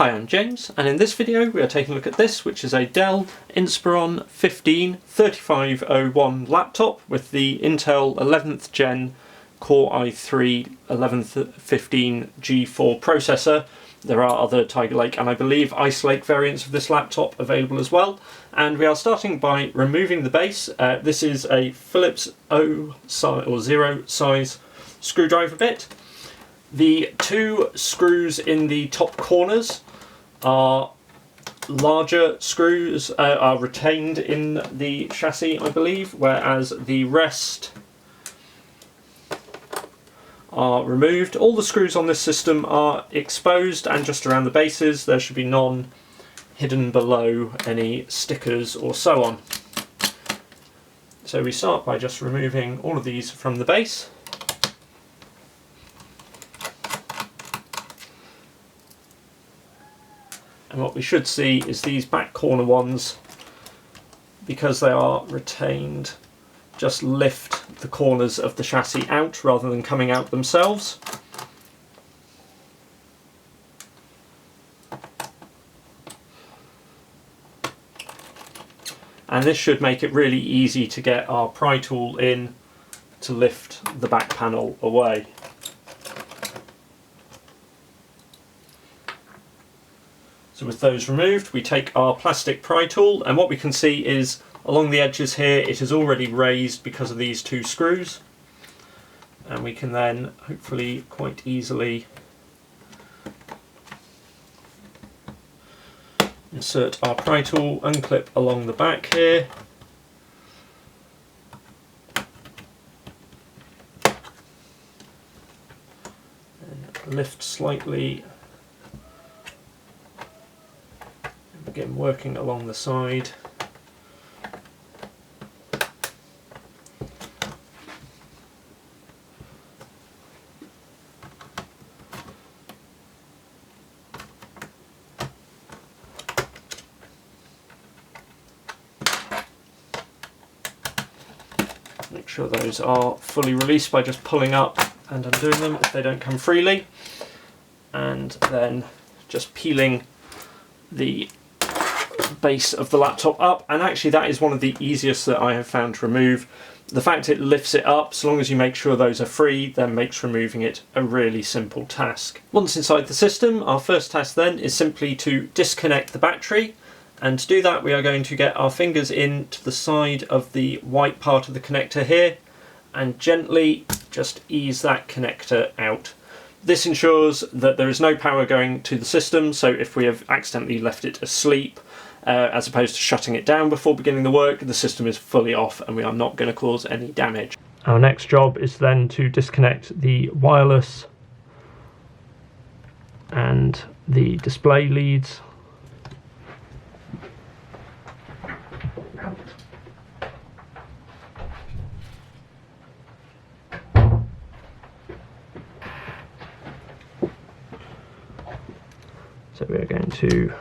Hi, I'm James, and in this video we are taking a look at this, which is a Dell Inspiron 15 3501 laptop with the Intel 11th Gen Core i3 1115 G4 processor. There are other Tiger Lake and I believe Ice Lake variants of this laptop available as well. And we are starting by removing the base. This is a Phillips 0 size screwdriver bit. The two screws in the top corners are larger screws, are retained in the chassis, I believe, whereas the rest are removed. All the screws on this system are exposed and just around the bases. There should be none hidden below any stickers or so on. So we start by just removing all of these from the base. And what we should see is these back corner ones, because they are retained, just lift the corners of the chassis out rather than coming out themselves. And this should make it really easy to get our pry tool in to lift the back panel away. So with those removed, we take our plastic pry tool, and what we can see is along the edges here it is already raised because of these two screws, and we can then hopefully quite easily insert our pry tool, unclip along the back here, and lift slightly. Begin working along the side. Make sure those are fully released by just pulling up and undoing them if they don't come freely, and then just peeling the base of the laptop up. And actually that is one of the easiest that I have found to remove. The fact it lifts it up, so long as you make sure those are free, then makes removing it a really simple task. Once inside the system, our first task then is simply to disconnect the battery, and to do that we are going to get our fingers in to the side of the white part of the connector here and gently just ease that connector out. This ensures that there is no power going to the system, so if we have accidentally left it asleep, as opposed to shutting it down before beginning the work, the system is fully off and we are not going to cause any damage. Our next job is then to disconnect the wireless and the display leads. So we are going to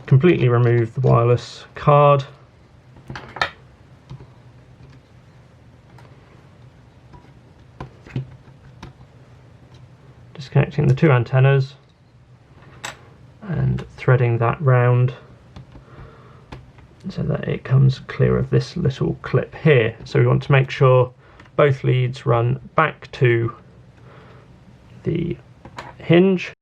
completely remove the wireless card, disconnecting the two antennas and threading that round so that it comes clear of this little clip here. So we want to make sure both leads run back to the hinge.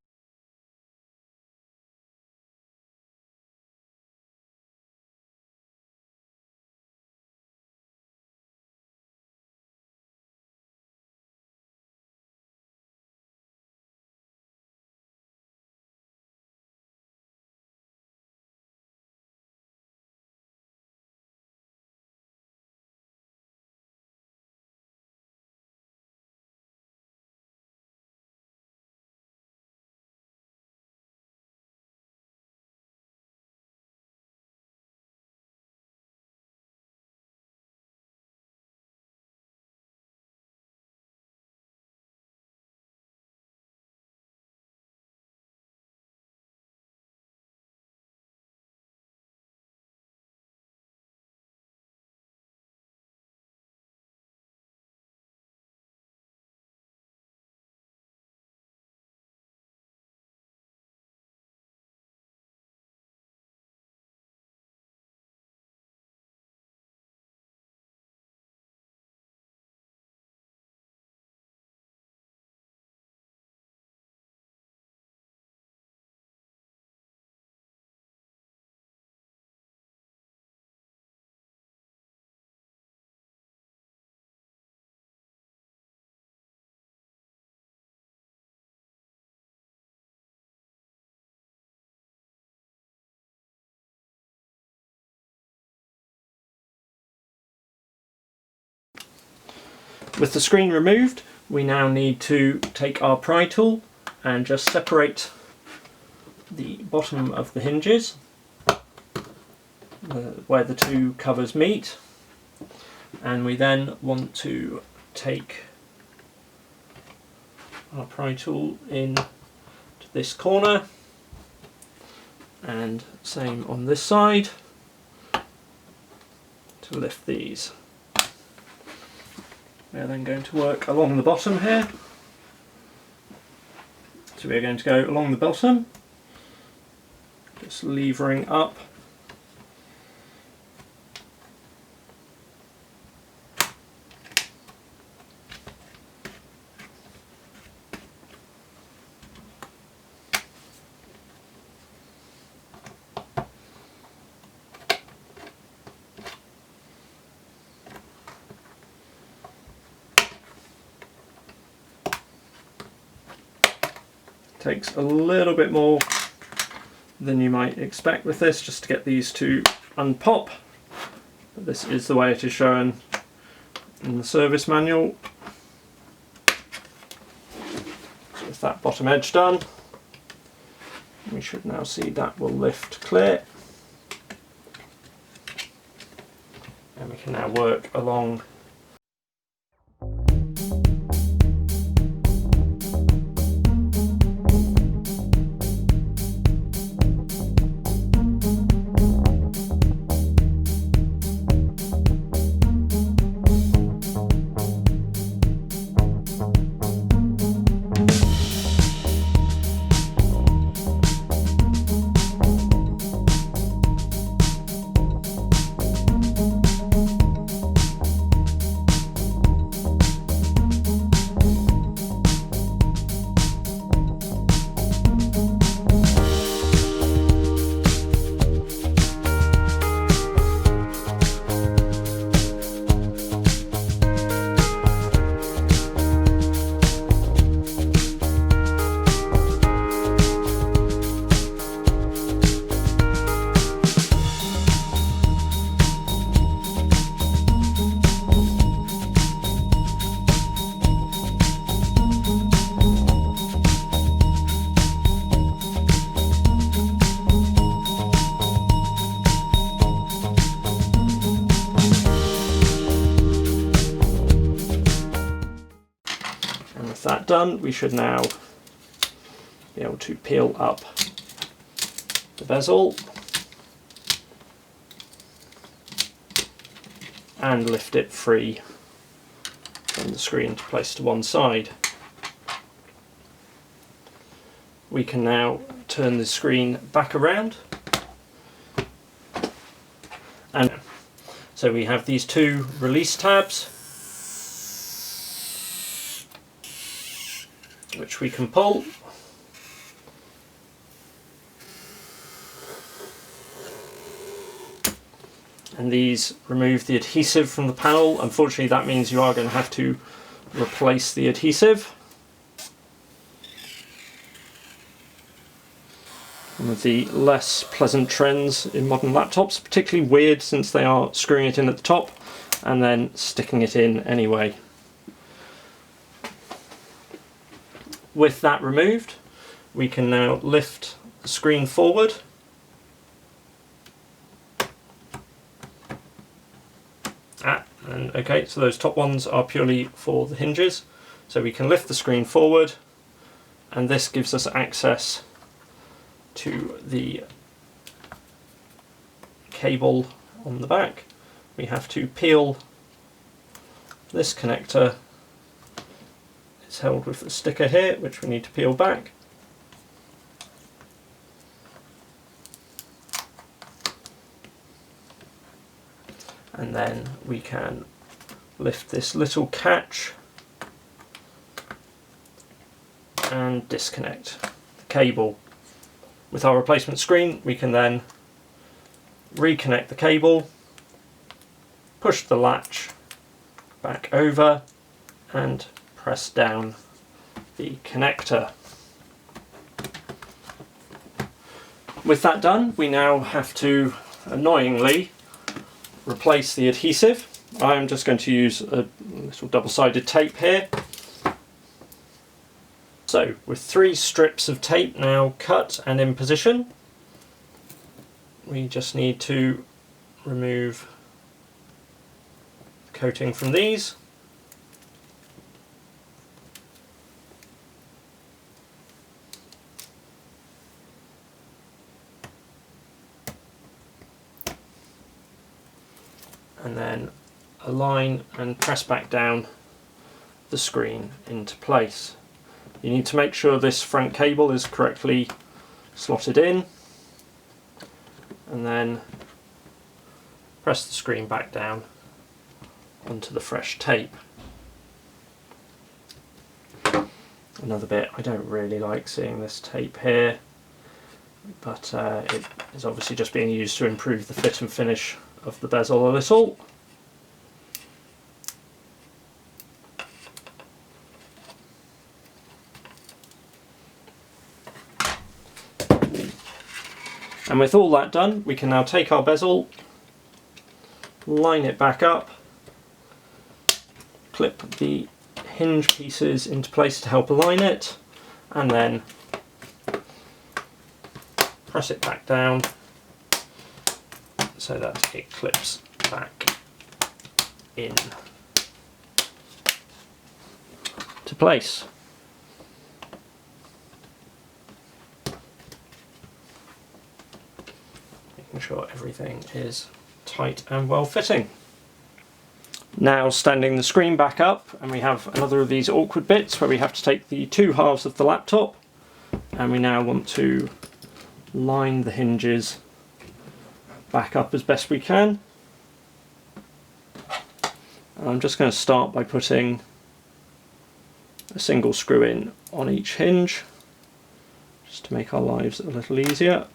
With the screen removed, we now need to take our pry tool and just separate the bottom of the hinges where the two covers meet, and we then want to take our pry tool in to this corner, and same on this side to lift these. We're then going to work along the bottom here. So we're going to go along the bottom, just levering up. Takes a little bit more than you might expect with this, just to get these to unpop. But this is the way it is shown in the service manual. So with that bottom edge done, we should now see that will lift clear. And we can now work along . That done, we should now be able to peel up the bezel and lift it free from the screen to place to one side. We can now turn the screen back around, and so we have these two release tabs which we can pull, and these remove the adhesive from the panel. Unfortunately, that means you are going to have to replace the adhesive. One of the less pleasant trends in modern laptops, particularly weird since they are screwing it in at the top and then sticking it in anyway. With that removed, we can now lift the screen forward and okay, so those top ones are purely for the hinges, so we can lift the screen forward, and this gives us access to the cable on the back. We have to peel this connector. It's held with the sticker here, which we need to peel back. And then we can lift this little catch and disconnect the cable. With our replacement screen, we can then reconnect the cable, push the latch back over and press down the connector. With that done, we now have to, annoyingly, replace the adhesive. I'm just going to use a little double-sided tape here. So with 3 strips of tape now cut and in position, we just need to remove the coating from these. And then align and press back down the screen into place. You need to make sure this front cable is correctly slotted in, and then press the screen back down onto the fresh tape. Another bit, I don't really like seeing this tape here, but it is obviously just being used to improve the fit and finish of the bezel a little. And with all that done, we can now take our bezel, line it back up, clip the hinge pieces into place to help align it, and then press it back down so that it clips back in to place. Making sure everything is tight and well fitting. Now standing the screen back up, and we have another of these awkward bits where we have to take the 2 halves of the laptop, and we now want to line the hinges back up as best we can. And I'm just going to start by putting a single screw in on each hinge, just to make our lives a little easier.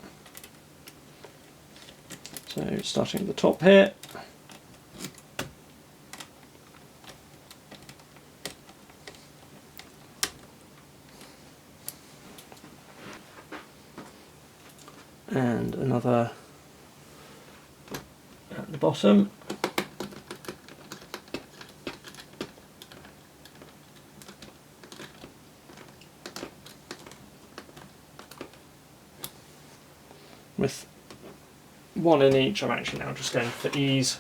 So starting at the top here, and another at the bottom. With 1 in each, I'm actually now just going for ease,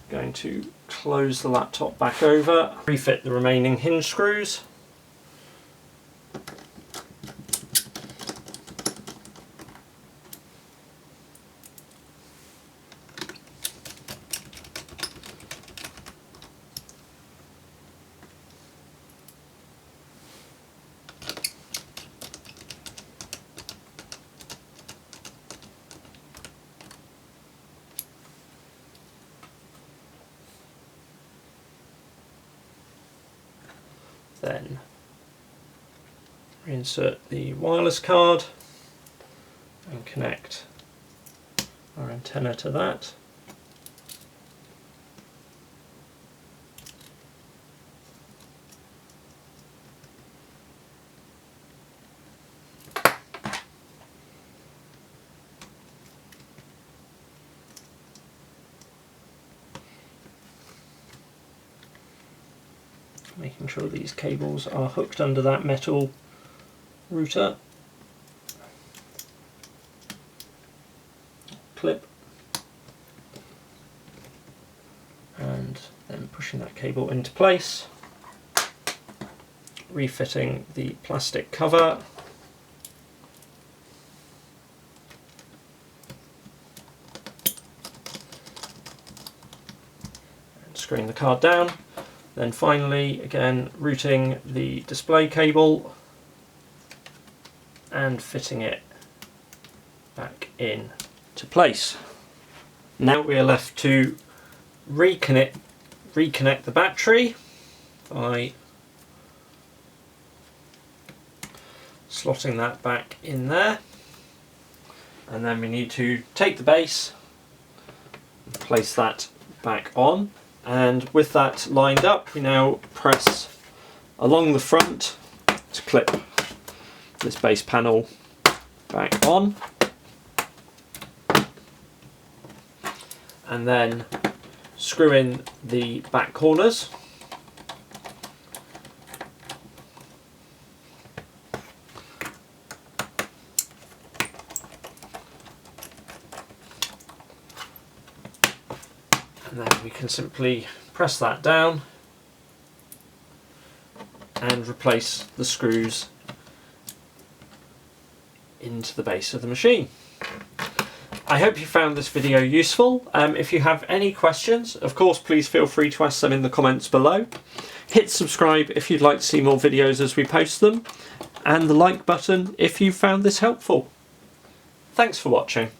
going to close the laptop back over, refit the remaining hinge screws. Then reinsert the wireless card and connect our antenna to that. Making sure these cables are hooked under that metal router. Clip. And then pushing that cable into place. Refitting the plastic cover. And screwing the card down. Then finally, again, routing the display cable and fitting it back in to place. Now we are left to reconnect the battery by slotting that back in there, and then we need to take the base and place that back on. And with that lined up, we now press along the front to clip this base panel back on, and then screw in the back corners And then we can simply press that down and replace the screws into the base of the machine. I hope you found this video useful. If you have any questions, of course, please feel free to ask them in the comments below. Hit subscribe if you'd like to see more videos as we post them, and the like button if you found this helpful. Thanks for watching.